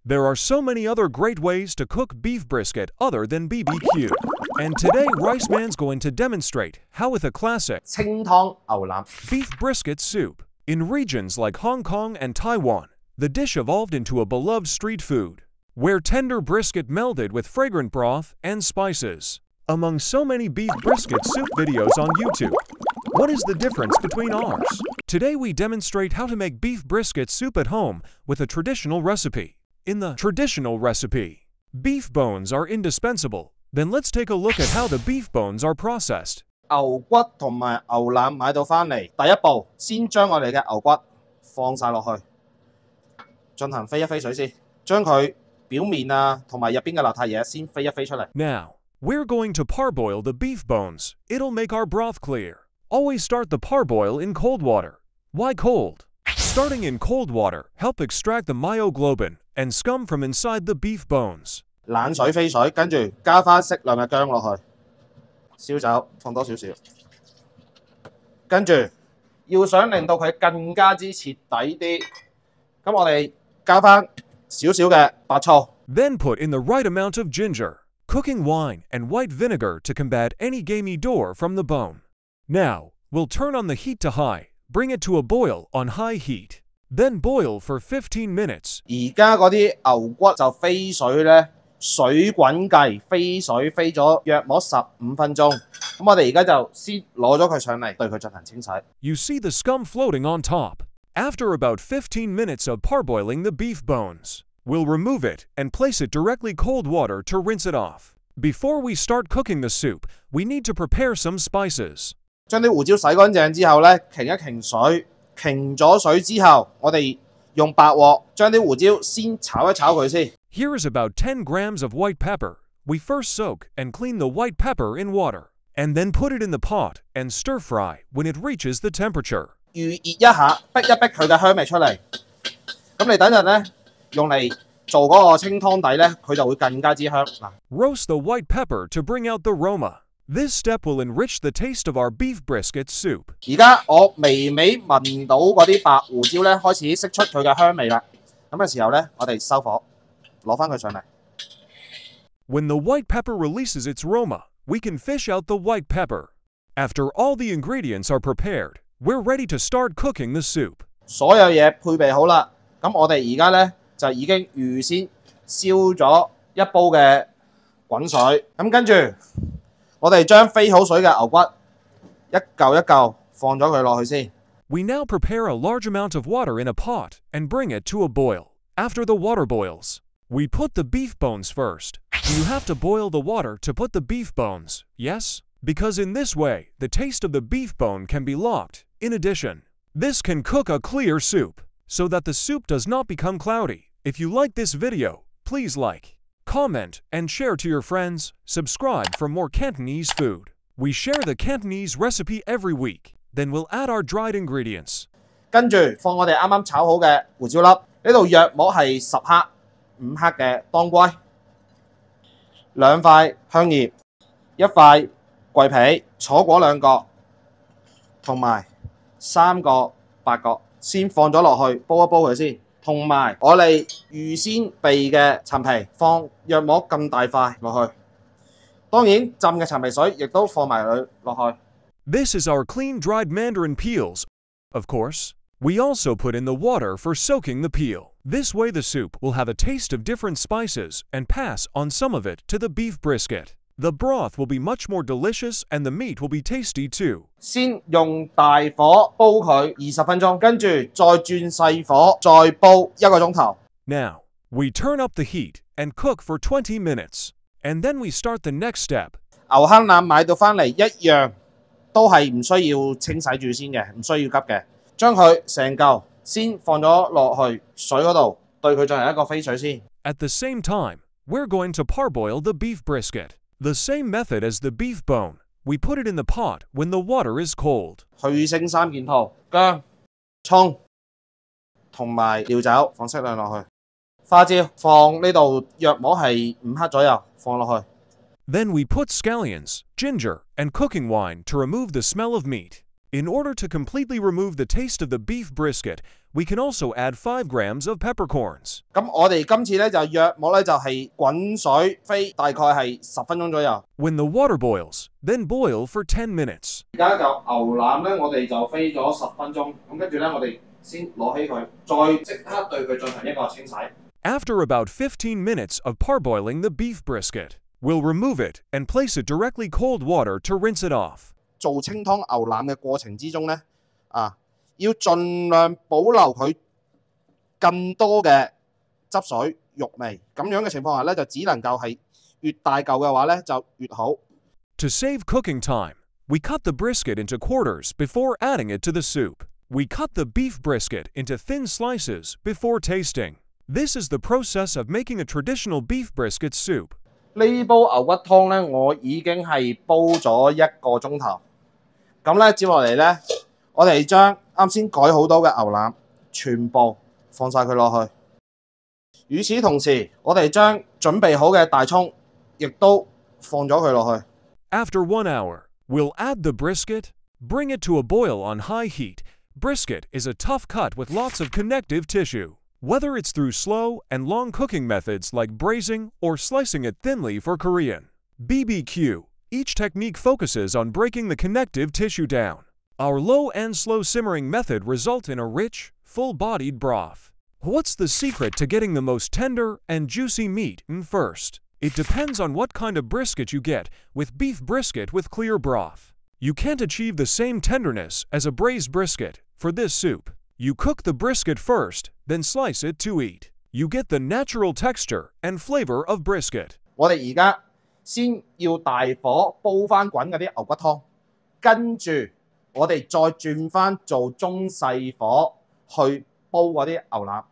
There are so many other great ways to cook beef brisket other than BBQ. And today, Rice Man's going to demonstrate how with a classic 清湯牛腩 beef brisket soup. In regions like Hong Kong and Taiwan, the dish evolved into a beloved street food, where tender brisket melded with fragrant broth and spices. Among so many beef brisket soup videos on YouTube, what is the difference between ours? Today we demonstrate how to make beef brisket soup at home with a traditional recipe. In the traditional recipe, beef bones are indispensable. Then let's take a look at how the beef bones are processed. 牛骨同埋牛腩買到翻嚟，第一步先將我哋嘅牛骨放晒落去，進行飛一飛水先，將佢表面啊同埋入邊嘅邋遢嘢先飛一飛出嚟。Now, we're going to parboil the beef bones. It'll make our broth clear. Always start the parboil in cold water. Why cold? Starting in cold water help extract the myoglobin and scum from inside the beef bones. 冷水飛水，跟住加翻適量嘅薑落去，燒酒放多少少，跟住要想令到佢更加之徹底啲，咁我哋加翻少少嘅白醋。Then put in the right amount of ginger, cooking wine, and white vinegar to combat any gamey door from the bone. Now, we'll turn on the heat to high, bring it to a boil on high heat. Then boil for 15 minutes. 而家嗰啲牛骨就飛水咧，水滾計飛水飛咗約莫15分鐘。咁我哋而家就先攞咗佢上嚟，對佢進行清洗。You see the scum floating on top. After about 15 minutes of parboiling the beef bones, we'll remove it and place it directly cold water to rinse it off. Before we start cooking the soup, we need to prepare some spices. 將啲胡椒洗乾淨之後咧，擎一擎水，擎咗水之後，我哋用白鑊將啲胡椒先炒一炒佢先。Here is about 10 grams of white pepper. We first soak and clean the white pepper in water, and then put it in the pot and stir fry when it reaches the temperature. 預熱一下，逼一逼佢嘅香味出嚟。咁你等陣咧，用嚟做嗰個清湯底咧，佢就會更加之香。Roast the white pepper to bring out the aroma. This step will enrich the taste of our beef brisket soup. 而家我微微聞到嗰啲白胡椒咧，開始釋出佢嘅香味啦。咁嘅時候咧，我哋收火，攞翻佢上嚟。When the white pepper releases its aroma, we can fish out the white pepper. After all the ingredients are prepared, we're ready to start cooking the soup. 所有嘢配備好啦，咁我哋而家咧就已經預先燒咗一煲嘅滾水，咁跟住我哋將飛好水嘅牛骨一嚿一嚿放咗佢落去先。We now prepare a large amount of water in a pot and bring it to a boil. After the water boils, we put the beef bones first. Do you have to boil the water to put the beef bones? Yes? Because in this way, the taste of the beef bone can be locked. In addition, this can cook a clear soup, so that the soup does not become cloudy. If you like this video, please like, comment, and share to your friends. Subscribe for more Cantonese food. We share the Cantonese recipe every week. Then we'll add our dried ingredients. 跟住放我哋啱啱炒好嘅胡椒粒，呢度約莫係10克、5克嘅當歸，2塊香葉，1塊桂皮，楚果2個，同埋3個八角，先放咗落去煲一煲佢先。同埋我哋預先備嘅陳皮，放約莫咁大塊落去。當然浸嘅陳皮水亦都放埋佢落去。This is our clean dried mandarin peels. Of course, we also put in the water for soaking the peel. This way the soup will have a taste of different spices and pass on some of it to the beef brisket. The broth will be much more delicious and the meat will be tasty too. 先用大火煲佢20分鐘，跟住再轉細火再煲1個鐘頭。Now, we turn up the heat and cook for 20 minutes. And then we start the next step. 牛坑腩買到翻嚟一樣都係唔需要清洗住先嘅，唔需要急嘅。將佢成嚿先放咗落去水嗰度，對佢進行一個飛水先。At the same time, we're going to parboil the beef brisket. The same method as the beef bone. We put it in the pot when the water is cold. 去腥3件套，薑、葱同埋料酒放適量落去，花椒放呢度約莫係5克左右放落去。Then we put scallions, ginger, and cooking wine to remove the smell of meat. In order to completely remove the taste of the beef brisket, we can also add 5 grams of peppercorns. 咁我哋今次咧就約莫咧就係滾水飛大概係10分鐘左右。When the water boils, then boil for 10 minutes. 而家嚿牛腩咧，我哋就飛咗10分鐘，咁跟住咧我哋先攞起佢，再即刻對佢進行一個清洗。After about 15 minutes of parboiling the beef brisket, we'll remove it and place it directly cold water to rinse it off. 做清湯牛腩嘅過程之中咧，要盡量保留佢更多嘅汁水、肉味。咁樣嘅情況下咧，就只能夠係越大嚿嘅話咧就越好。To save cooking time, we cut the brisket into quarters before adding it to the soup. We cut the beef brisket into thin slices before tasting. This is the process of making a traditional beef brisket soup. 呢煲牛骨湯咧，我已經係煲咗1個鐘頭。咁咧，接落嚟咧，我哋將啱先改好多嘅牛腩全部放晒佢落去。與此同時，我哋將準備好嘅大葱亦都放咗佢落去。After 1 hour, we'll add the brisket, bring it to a boil on high heat. Brisket is a tough cut with lots of connective tissue. Whether it's through slow and long cooking methods like braising or slicing it thinly for Korean BBQ, each technique focuses on breaking the connective tissue down. Our low and slow simmering method result in a rich, full-bodied broth. What's the secret to getting the most tender and juicy meat in first? It depends on what kind of brisket you get, with beef brisket with clear broth. You can't achieve the same tenderness as a braised brisket for this soup. You cook the brisket first, then slice it to eat. You get the natural texture and flavor of brisket. 我哋而家先要大火煲翻滾嗰啲牛骨湯，跟住我哋再轉翻做中細火去煲嗰啲牛腩。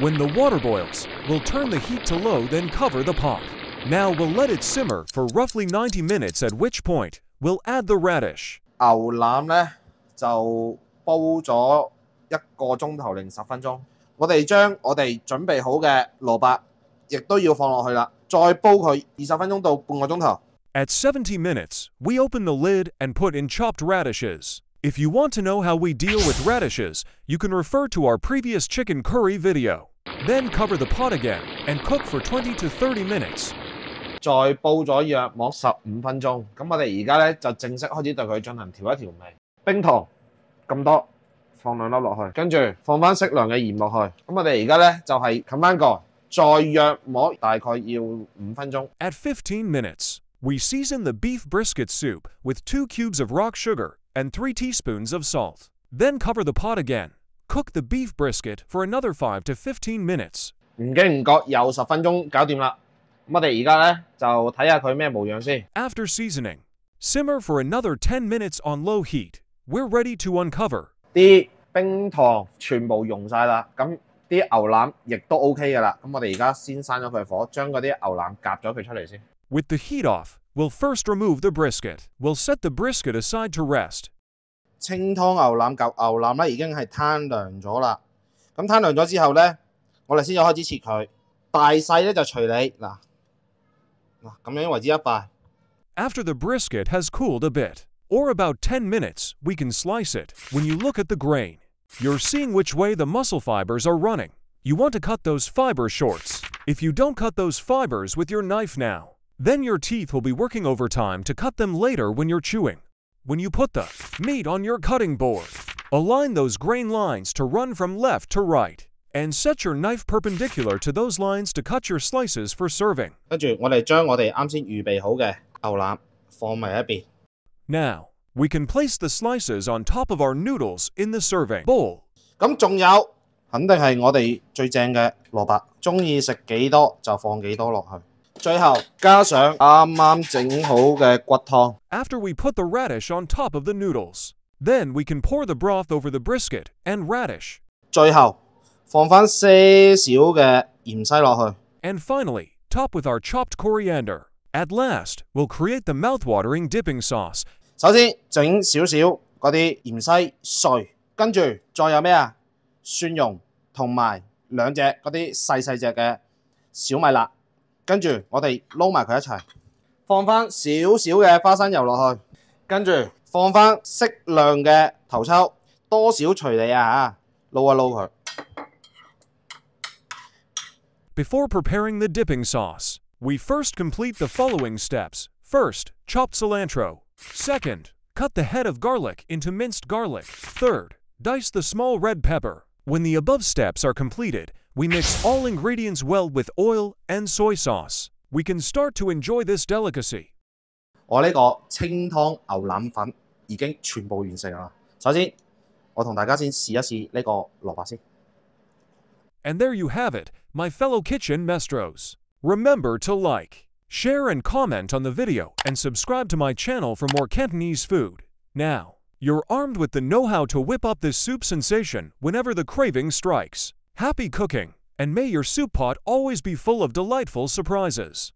When the water boils, we'll turn the heat to low, then cover the pot. Now we'll let it simmer for roughly 90 minutes, at which point we'll add the radish. 牛腩咧就煲咗1個鐘頭零10分鐘，我哋將我哋準備好嘅蘿蔔亦都要放落去啦，再煲佢20分鐘到半個鐘頭。At 70 minutes, we open the lid and put in chopped radishes. If you want to know how we deal with radishes, you can refer to our previous chicken curry video. Then cover the pot again and cook for 20 to 30 minutes. 再煲咗約莫15分鐘，咁我哋而家咧就正式開始對佢進行調一調味。冰糖咁多，放2粒落去，跟住放翻適量嘅鹽落去。咁我哋而家咧就係冚翻蓋，再約莫大概要5分鐘。At 15 minutes, we season the beef brisket soup with 2 cubes of rock sugar and 3 teaspoons of salt. Then cover the pot again. Cook the beef brisket for another 5 to 15 minutes. 唔經唔覺又10分鐘搞掂啦。咁我哋而家咧就睇下佢咩模樣先。After seasoning, simmer for another 10 minutes on low heat. We're ready to uncover. 啲冰糖全部溶晒啦，咁啲牛腩亦都 OK 噶啦。咁我哋而家先閂咗佢火，將嗰啲牛腩夾咗佢出嚟先。With the heat off, we'll first remove the brisket. We'll set the brisket aside to rest. 清湯牛腩嚿牛腩咧已經係攤涼咗啦。咁攤涼咗之後咧，我哋先至開始切佢。大細咧就隨你嗱咁樣為之一塊。After the brisket has cooled a bit, or about 10 minutes, we can slice it. When you look at the grain, you're seeing which way the muscle fibers are running. You want to cut those fiber shorts. If you don't cut those fibers with your knife now, then your teeth will be working overtime to cut them later when you're chewing. When you put the meat on your cutting board, align those grain lines to run from left to right, and set your knife perpendicular to those lines to cut your slices for serving. 跟住我哋將我哋啱先預備好嘅牛腩放埋一邊。Now, we can place the slices on top of our noodles in the serving bowl. 咁仲有肯定係我哋最正嘅蘿蔔，中意食幾多就放幾多落去。最後加上啱啱整好嘅骨湯。After we put the radish on top of the noodles, then we can pour the broth over the brisket and radish. 最後放翻些少嘅芫茜落去。And finally, top with our chopped coriander. At last, we'll create the mouthwatering dipping sauce. 首先整少少嗰啲芫茜碎，跟住再有咩啊？蒜蓉同埋2隻嗰啲細隻嘅小米辣，跟住我哋撈埋佢一齊，放翻少少嘅花生油落去，跟住放翻適量嘅頭抽，多少隨你啊嚇，撈一撈佢。Before preparing the dipping sauce, we first complete the following steps. First, chop cilantro. Second, cut the head of garlic into minced garlic. Third, dice the small red pepper. When the above steps are completed, we mix all ingredients well with oil and soy sauce. We can start to enjoy this delicacy. 我呢個清湯牛腩粉已經全部完成啦。首先，我同大家先試一試呢個蘿蔔先。And there you have it, my fellow kitchen maestros. Remember to like, share and comment on the video and subscribe to my channel for more Cantonese food. Now, you're armed with the know-how to whip up this soup sensation whenever the craving strikes. Happy cooking, and may your soup pot always be full of delightful surprises.